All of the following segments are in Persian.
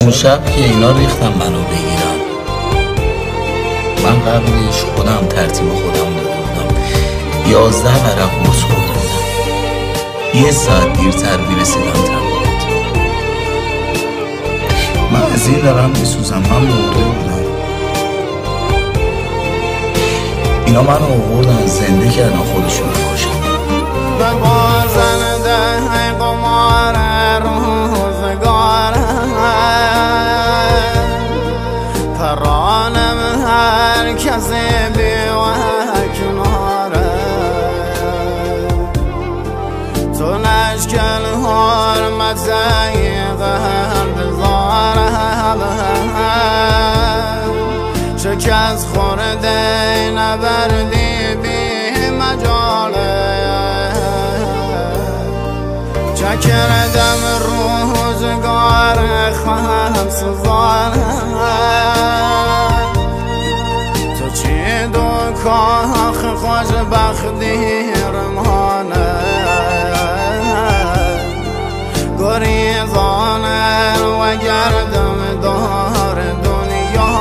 اون شب که اینا ریختم منو بگیرم، من قبلش خودم ترتیب خودم داده بودم 11 ورق قرص خورده بودم. 1 ساعت دیرتر میرسیدم تمرینات. من از این دارم میسوزم، من مرده بودم. اینا منو آوردن زنده کردن خودشون بکشن. بگار زنده قمار روزگار پرانم هر کسی بی و کناره تو نشکل حرمت زیقه بزاره شکست خورده نبردی بی مجاله چکردم روزگار خواهم سوزان تو چی دو کاخ خوشبختی رمانه گریزانه و گردم دار دنیا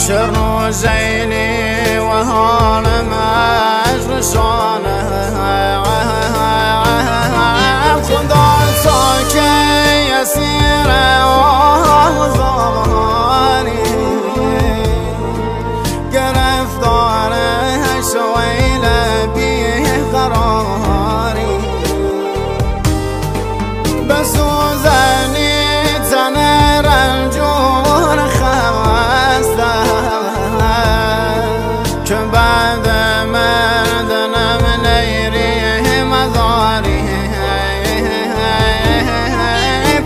چرنو زینی و حالم عشقشانه خدا تا که اسیر آزاری گرفتار شویل بی قراری بسوزنی تن رنجور خسته که بعد مردنم نیری مزاری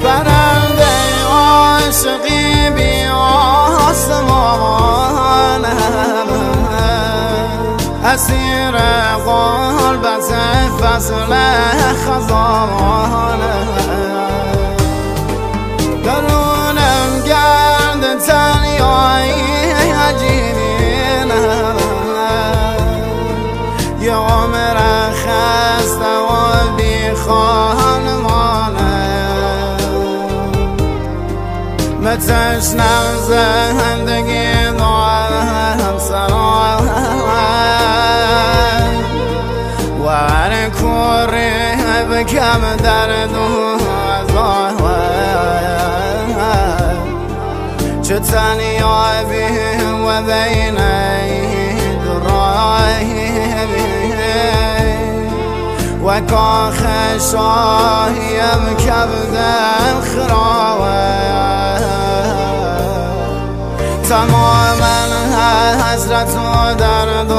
پرنده عاشقی بی آسمان اسیر قلبت فصل خزان درونم گرد تنیایی عجیبین یه عمر خسته و بی خانمانه متشنم زندگی دارم سران و هر کوری بکم درد و عذاب چه تنیایی و بین درایی و کاخ شاهیم کبدم خراوه تماما حسرت و درد و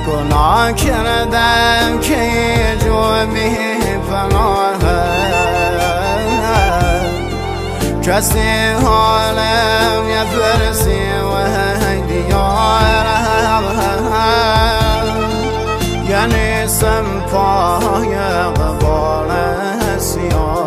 گناه کردم که یه جو بی پناه کسی حالم یه فرسی و دیارم یعنی سم پای قبال سیاه